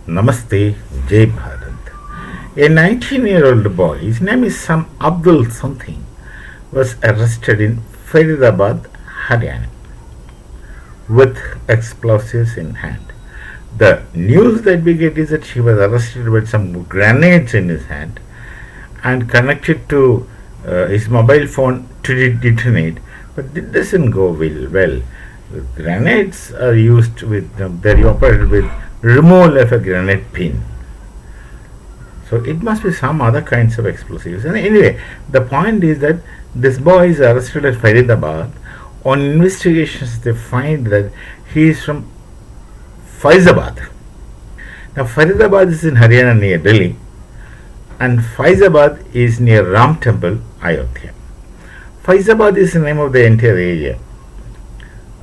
Namaste, Jai Bharat. A 19-year-old boy, his name is some Abdul something, was arrested in Faridabad, Haryana, with explosives in hand. The news that we get is that he was arrested with some grenades in his hand and connected to his mobile phone to detonate, but it doesn't go well. Grenades are used with, they're operated with removal of a grenade pin. So it must be some other kinds of explosives. And anyway, the point is that this boy is arrested at Faridabad. On investigations, they find that he is from Faizabad. Now, Faridabad is in Haryana near Delhi, and Faizabad is near Ram Temple, Ayodhya. Faizabad is the name of the entire area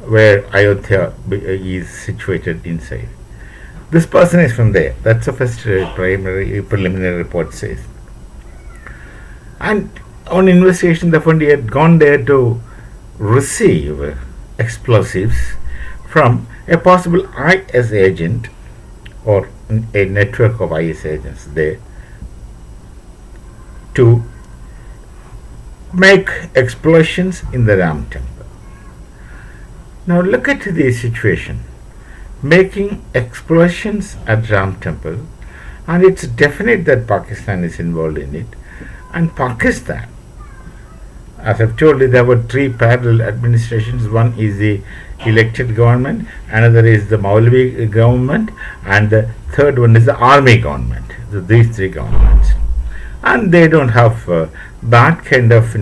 where Ayodhya is situated inside. This person is from there. That's the first preliminary report says. And on investigation, they found he had gone there to receive explosives from a possible IS agent or a network of IS agents there to make explosions in the Ram Temple. Now look at the situation. Making explosions at Ram Temple, and it's definite that Pakistan is involved in it. And Pakistan, as I've told you, there were three parallel administrations. One is the elected government, another is the Maulvi government, and the third one is the army government. So these three governments, and they don't have that kind of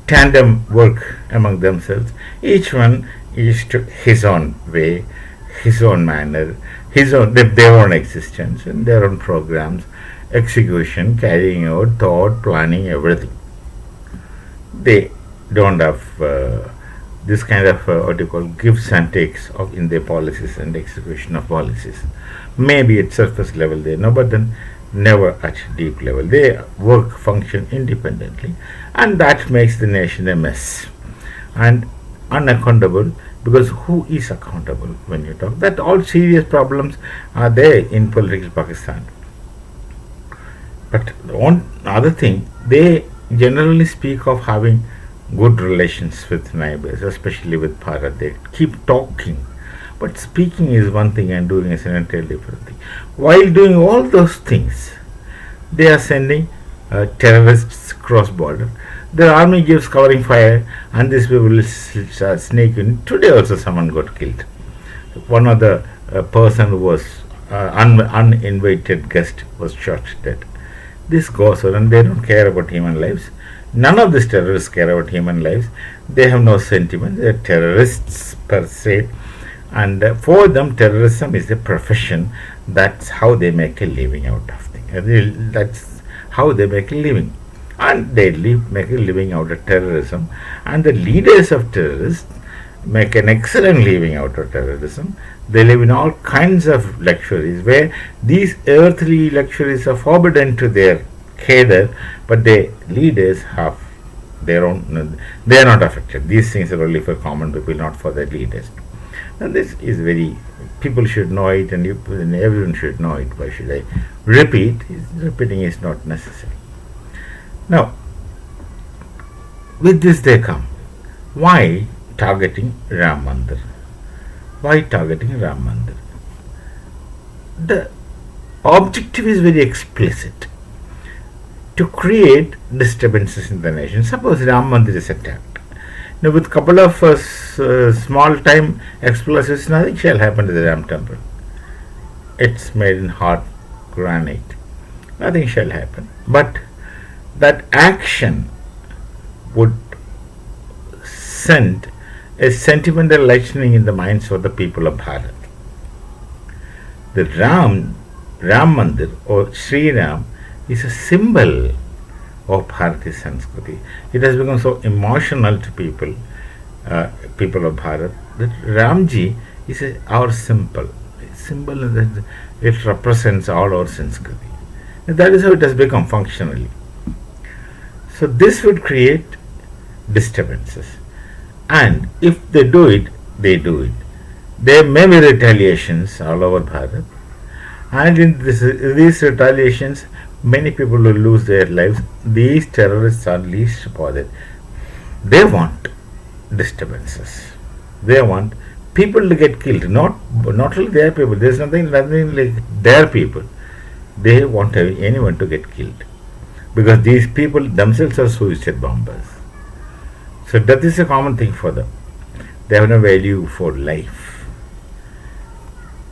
tandem work among themselves. Each one is to his own way, his own manner, their own existence and their own programs, execution, carrying out, thought, planning, everything. They don't have this kind of what you call gives and takes of in their policies and execution of policies. Maybe at surface level they know, but then never at deep level. They function independently, and that makes the nation a mess and unaccountable. Because who is accountable when you talk? That all serious problems are there in political Pakistan. But one other thing, they generally speak of having good relations with neighbors, especially with Bharat. They keep talking. But speaking is one thing and doing is an entirely different thing. While doing all those things, they are sending terrorists cross border. The army gives covering fire, and these people will sneak in. Today also someone got killed. One of the person who was uninvited guest was shot dead. This goes on, and they don't care about human lives. None of these terrorists care about human lives. They have no sentiment. They are terrorists per se, and for them, terrorism is a profession. That's how they make a living out of things. That's how they make a living. And they make a living out of terrorism, and the leaders of terrorists make an excellent living out of terrorism. They live in all kinds of luxuries where these earthly luxuries are forbidden to their cadre, but the leaders have their own. They are not affected. These things are only for common people, not for their leaders. And this is very, people should know it, and everyone should know it. Why should I repeat? Repeating is not necessary. Now, with this they come. Why targeting Ram Mandir? Why targeting Ram Mandir? The objective is very explicit. To create disturbances in the nation. Suppose Ram Mandir is attacked. Now, with couple of small time explosives, nothing shall happen to the Ram Temple. It's made in hard granite. Nothing shall happen. But that action would send a sentimental lightning in the minds of the people of Bharat. The Ram Mandir or Sri Ram is a symbol of Bharati Sanskriti. It has become so emotional to people of Bharat, that Ramji is our symbol. That it represents all our Sanskriti. That is how it has become functionally. So this would create disturbances, and if they do it, they do it. There may be retaliations all over Bharat, And in these retaliations, many people will lose their lives. These terrorists are least bothered. They want disturbances. They want people to get killed. Not only their people. There's nothing like their people. They want anyone to get killed because these people themselves are suicide bombers. So death is a common thing for them. They have no value for life.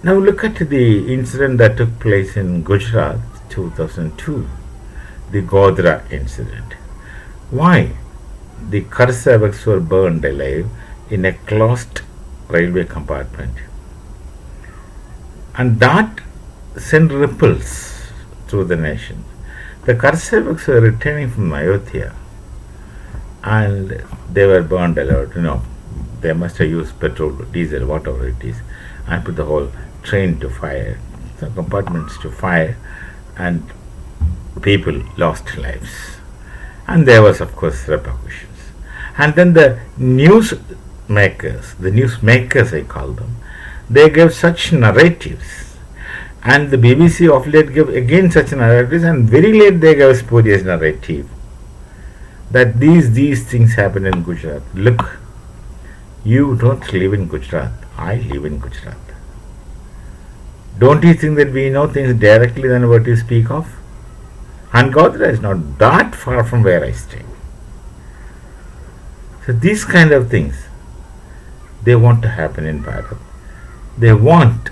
Now look at the incident that took place in Gujarat 2002, the Godhra incident. Why? The Karsavaks were burned alive in a closed railway compartment. And that sent ripples through the nation. The Karsavaks were returning from Ayodhya and they were burned alive. They must have used petrol, diesel, whatever it is, and put the whole train to fire, the compartments to fire, and people lost lives. And there was, of course, repercussions. And then the newsmakers I call them, they gave such narratives. And the BBC of late gave again such narratives, and very late they gave a spurious narrative that these things happen in Gujarat. Look, you don't live in Gujarat, I live in Gujarat. Don't you think that we know things directly than what you speak of? And Godhra is not that far from where I stay. So these kind of things, they want to happen in Bharat. They want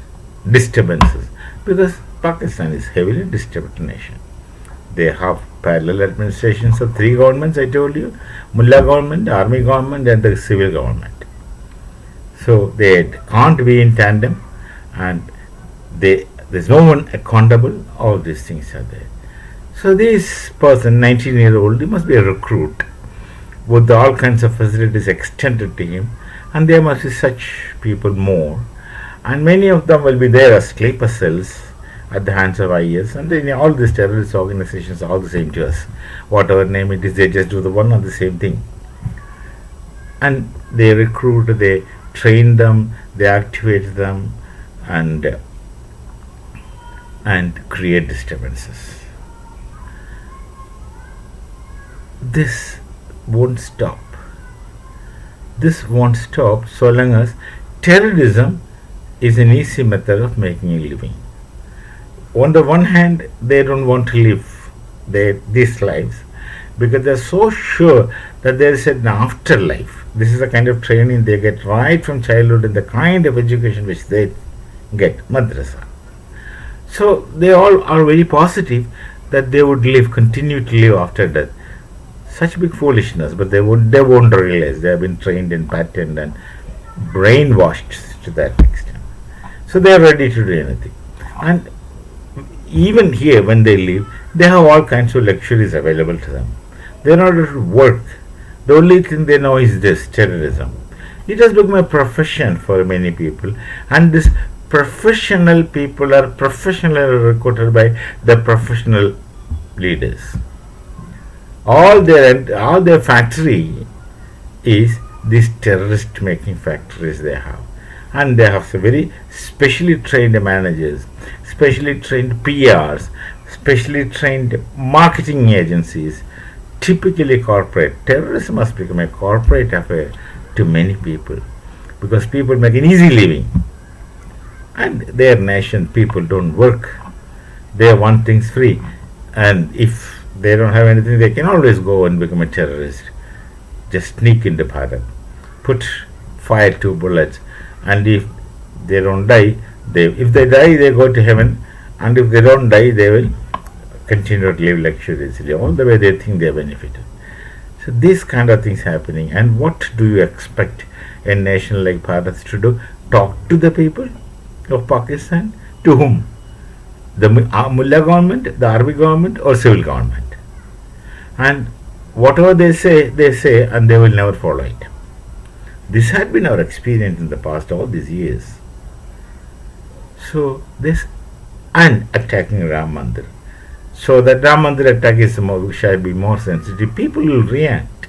disturbances because Pakistan is heavily disturbed nation. They have parallel administrations of 3 governments, I told you, Mullah government, army government and the civil government. So they can't be in tandem and there's no one accountable. All these things are there. So this person, 19-year-old, he must be a recruit with all kinds of facilities extended to him, and there must be such people more, and many of them will be there as sleeper cells at the hands of IS, and then all these terrorist organizations are all the same to us. Whatever name it is, they just do the one or the same thing. And they recruit, they train them, they activate them, and create disturbances. This won't stop. This won't stop so long as terrorism is an easy method of making a living. On the one hand, they don't want to live these lives because they're so sure that there is an afterlife. This is the kind of training they get right from childhood and the kind of education which they get, madrasa. So they all are very positive that they would continue to live after death. Such big foolishness, but they won't realize they have been trained and patterned and brainwashed to that extent. So they are ready to do anything. And even here, when they live, they have all kinds of luxuries available to them. They are not able to work. The only thing they know is this terrorism. It has become a profession for many people, and these professional people are professionally recruited by the professional leaders. All their factory is these terrorist making factories they have, and they have some very specially trained managers, specially trained PRs, specially trained marketing agencies, typically corporate. Terrorism must become a corporate affair to many people because people make an easy living, and their nation people don't work. They want things free, and if they don't have anything, they can always go and become a terrorist. Just sneak into Bharat, fire 2 bullets, and if they don't die, if they die, they go to heaven, and if they don't die, they will continue to live luxuriously. All the way they think they are benefited. So these kind of things happening, and what do you expect a nation like Bharat to do? Talk to the people of Pakistan? To whom? The Mullah government, the army government, or civil government? And whatever they say, and they will never follow it. This had been our experience in the past, all these years. So this, and attacking Ram Mandir. So that Ram Mandir attack shall be more sensitive. People will react,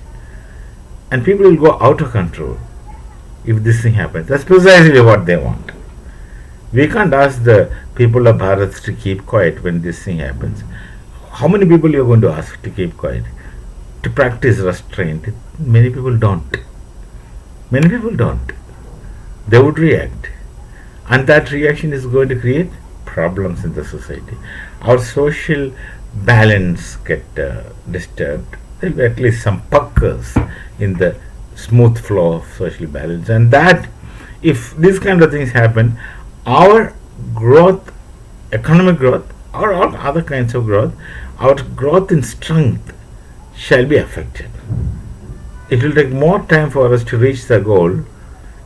and people will go out of control if this thing happens. That's precisely what they want. We can't ask the people of Bharat to keep quiet when this thing happens. How many people you are going to ask to keep quiet? To practice restraint? Many people don't. Many people don't. They would react. And that reaction is going to create problems in the society. Our social balance get disturbed. There will be at least some puckers in the smooth flow of social balance. And that, if these kind of things happen, our growth, economic growth, or all other kinds of growth, our growth in strength shall be affected. It will take more time for us to reach the goal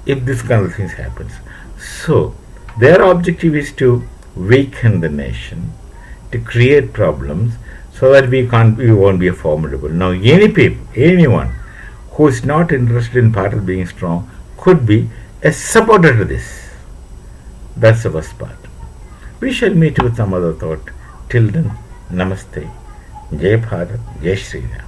if this kind of things happens. So, their objective is to weaken the nation, to create problems, so that we won't be formidable. Now, anyone who is not interested in Bharat being strong could be a supporter to this. That's the first part. We shall meet with some other thought. Till then, Namaste. Jai Bharat, Jai Shri Ram.